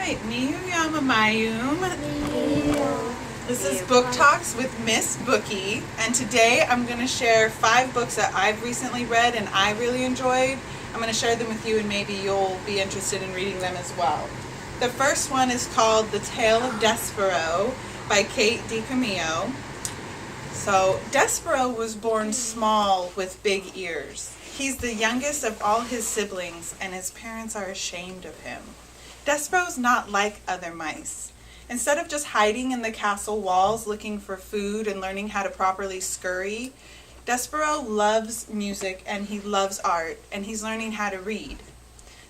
right, Miyuyamamayum. This is Book Talks with Miss Booky, and today I'm going to share 5 books that I've recently read and I really enjoyed. I'm going to share them with you and maybe you'll be interested in reading them as well. The first one is called The Tale of Despero by Kate DiCamillo. So, Despero was born small with big ears. He's the youngest of all his siblings and his parents are ashamed of him. Despero's not like other mice. Instead of just hiding in the castle walls looking for food and learning how to properly scurry, Despero loves music and he loves art and he's learning how to read.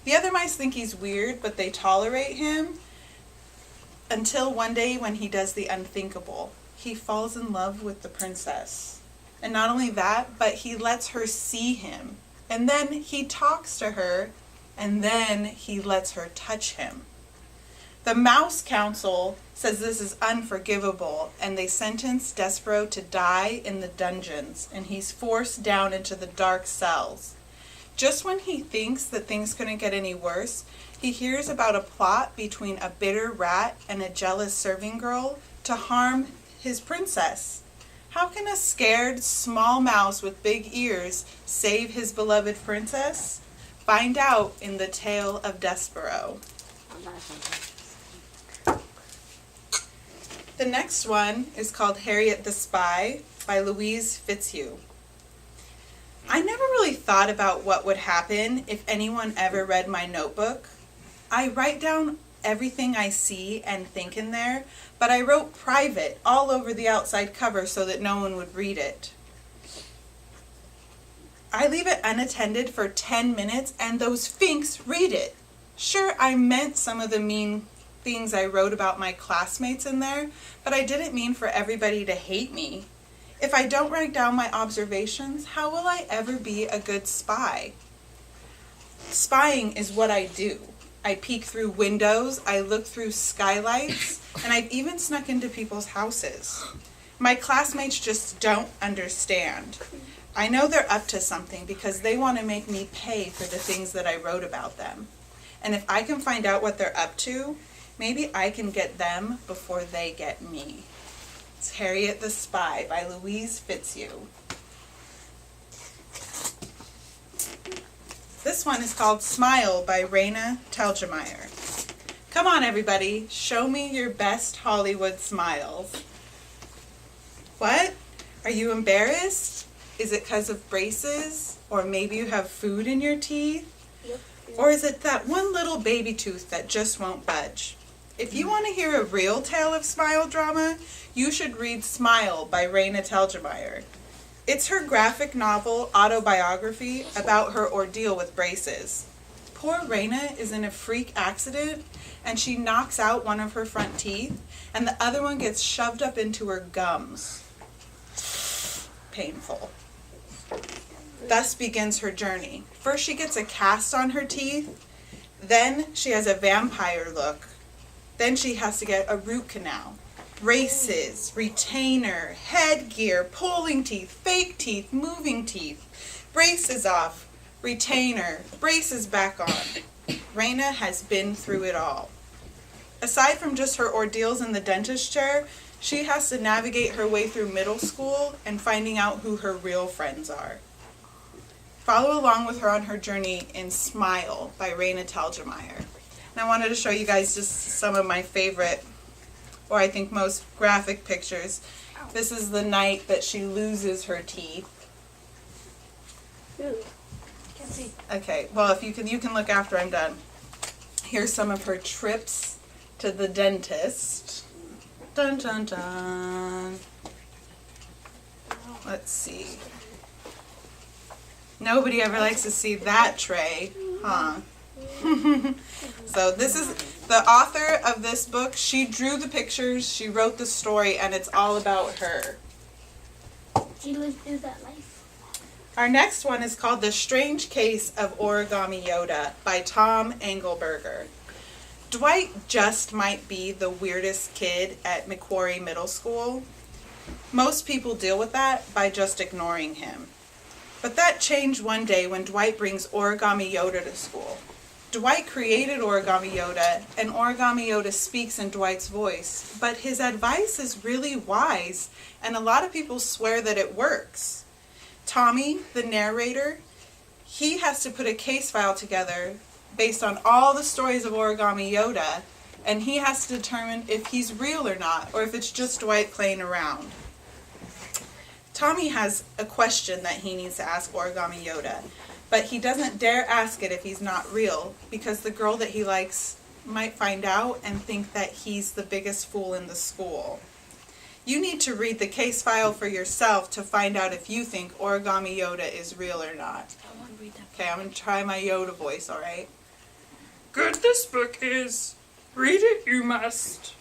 The other mice think he's weird, but they tolerate him until one day when he does the unthinkable. He falls in love with the princess. And not only that, but he lets her see him. And then he talks to her, and then he lets her touch him. The Mouse Council says this is unforgivable, and they sentence Despero to die in the dungeons, and he's forced down into the dark cells. Just when he thinks that things couldn't get any worse, he hears about a plot between a bitter rat and a jealous serving girl to harm his princess. How can a scared small mouse with big ears save his beloved princess? Find out in The Tale of Despero. The next one is called Harriet the Spy by Louise Fitzhugh. I never really thought about what would happen if anyone ever read my notebook. I write down everything I see and think in there, but I wrote private all over the outside cover so that no one would read it. I leave it unattended for 10 minutes and those finks read it. Sure, I meant some of the mean things I wrote about my classmates in there, but I didn't mean for everybody to hate me. If I don't write down my observations, how will I ever be a good spy? Spying is what I do. I peek through windows, I look through skylights, and I've even snuck into people's houses. My classmates just don't understand. I know they're up to something because they want to make me pay for the things that I wrote about them. And if I can find out what they're up to, maybe I can get them before they get me. It's Harriet the Spy by Louise Fitzhugh. This one is called Smile by Raina Telgemeier. Come on everybody, show me your best Hollywood smiles. What? Are you embarrassed? Is it because of braces? Or maybe you have food in your teeth? Yep. Or is it that one little baby tooth that just won't budge? If you want to hear a real tale of smile drama, you should read Smile by Raina Telgemeier. It's her graphic novel autobiography about her ordeal with braces. Poor Raina is in a freak accident and she knocks out one of her front teeth and the other one gets shoved up into her gums. Painful. Thus begins her journey. First she gets a cast on her teeth, then she has a vampire look, then she has to get a root canal. Braces, retainer, headgear, pulling teeth, fake teeth, moving teeth, braces off, retainer, braces back on. Raina has been through it all. Aside from just her ordeals in the dentist chair, she has to navigate her way through middle school and finding out who her real friends are. Follow along with her on her journey in Smile by Raina Telgemeier. And I wanted to show you guys just some of my favorite, or I think most graphic pictures. This is the night that she loses her teeth. Ooh, can't see. Okay, well if you can look after I'm done. Here's some of her trips to the dentist. Dun dun dun. Let's see. Nobody ever likes to see that tray, huh? So this is the author of this book. She drew the pictures, she wrote the story, and it's all about her. She lived through that life. Our next one is called The Strange Case of Origami Yoda by Tom Engelberger. Dwight just might be the weirdest kid at Macquarie Middle School. Most people deal with that by just ignoring him. But that changed one day when Dwight brings Origami Yoda to school. Dwight created Origami Yoda, and Origami Yoda speaks in Dwight's voice, but his advice is really wise, and a lot of people swear that it works. Tommy, the narrator, he has to put a case file together based on all the stories of Origami Yoda, and he has to determine if he's real or not, or if it's just Dwight playing around. Tommy has a question that he needs to ask Origami Yoda, but he doesn't dare ask it if he's not real, because the girl that he likes might find out and think that he's the biggest fool in the school. You need to read the case file for yourself to find out if you think Origami Yoda is real or not. I want to read that. Okay, I'm going to try my Yoda voice, alright? Good this book is. Read it you must.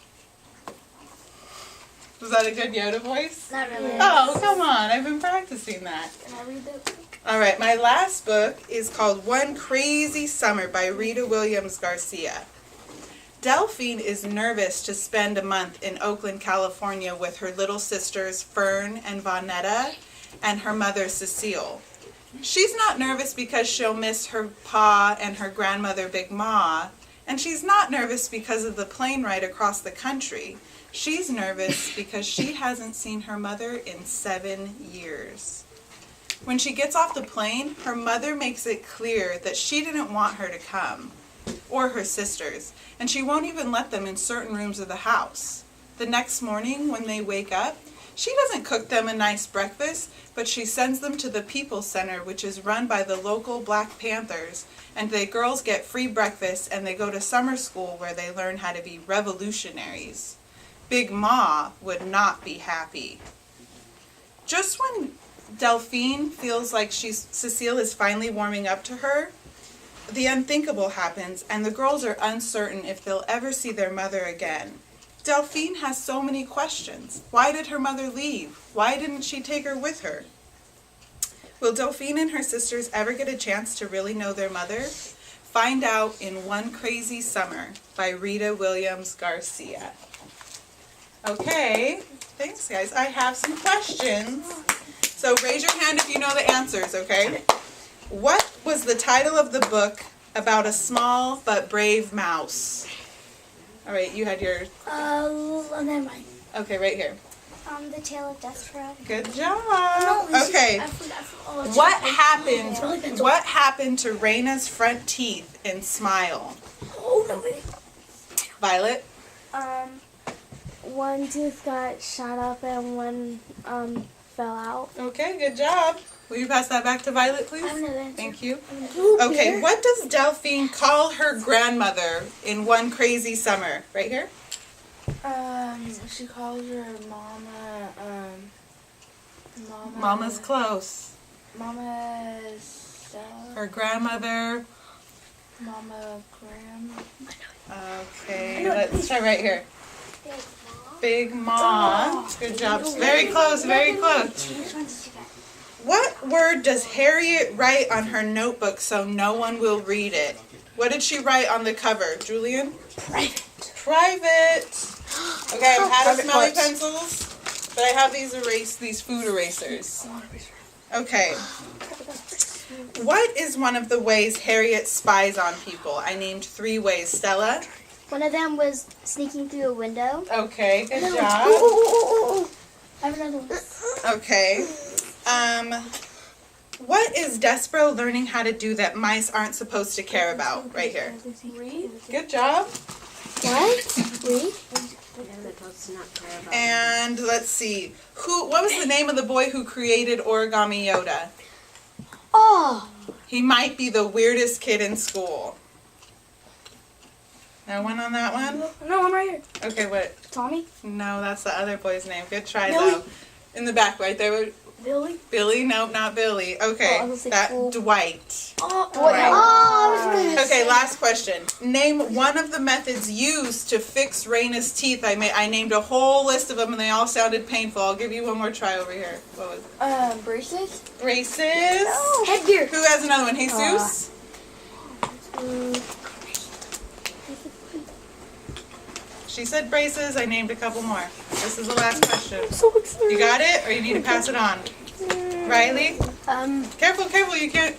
Was that a good Yoda voice? Not really. Oh, come on. I've been practicing that. Can I read that? Alright, my last book is called One Crazy Summer by Rita Williams Garcia. Delphine is nervous to spend a month in Oakland, California with her little sisters Fern and Vonetta and her mother Cecile. She's not nervous because she'll miss her pa and her grandmother Big Ma, and she's not nervous because of the plane ride across the country. She's nervous because she hasn't seen her mother in 7 years. When she gets off the plane, her mother makes it clear that she didn't want her to come, or her sisters, and she won't even let them in certain rooms of the house. The next morning, when they wake up, she doesn't cook them a nice breakfast, but she sends them to the People's Center, which is run by the local Black Panthers, and the girls get free breakfast and they go to summer school where they learn how to be revolutionaries. Big Ma would not be happy. Just when Delphine feels like Cecile is finally warming up to her, the unthinkable happens, and the girls are uncertain if they'll ever see their mother again. Delphine has so many questions. Why did her mother leave? Why didn't she take her with her? Will Delphine and her sisters ever get a chance to really know their mother? Find out in One Crazy Summer by Rita Williams Garcia. Okay, thanks guys. I have some questions. So raise your hand if you know the answers, okay? What was the title of the book about a small but brave mouse? All right, you had your... Never mind. Okay, right here. The Tale of Desperate. Good job. No, Okay. I forgot. What happened to Raina's front teeth in Smile? Oh, no, wait. Violet? One tooth got shot up and one fell out. Okay, good job. Will you pass that back to Violet, please? I don't know the answer. Thank you. Okay, what does Delphine call her grandmother in One Crazy Summer? Right here? She calls her Mama, Mama's close. Mama's, Her grandmother. Mama Grandma. Okay, let's try right here. Big Ma. Good job. Very close, very close. What word does Harriet write on her notebook so no one will read it? What did she write on the cover, Julian? Private. Private. Okay, I'm out of Private smelly parts. pencils, but I have these food erasers. Okay. What is one of the ways Harriet spies on people? I named 3 ways. Stella? One of them was sneaking through a window. Okay, good job. I have another one. Okay. What is Despero learning how to do that mice aren't supposed to care about? Right here. Read. Good job. What? Read? And let's see. What was the name of the boy who created Origami Yoda? Oh! He might be the weirdest kid in school. No one on that one? No, I'm right here. Okay, what? Tommy? No, that's the other boy's name. Good try, Billy? though. In the back, right there. Billy? Billy? Nope, not Billy. Okay, Oh, I was like, that cool. Dwight. Oh, Dwight. Okay, oh, last question. Name one of the methods used to fix Raina's teeth. I named a whole list of them, and they all sounded painful. I'll give you one more try over here. What was it? Braces? Braces. Headgear. Who has another one? Jesus? She said braces. I named a couple more. This is the last question. so excited. You got it, or you need to pass it on? Riley? Um, Careful, careful. You can't.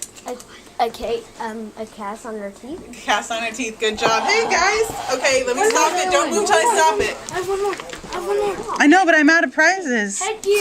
I A cast on her teeth. Cast on her teeth. Good job. Hey guys. Okay, let me stop it. Don't move till I stop it. I have one more. I know, but I'm out of prizes. Headgear.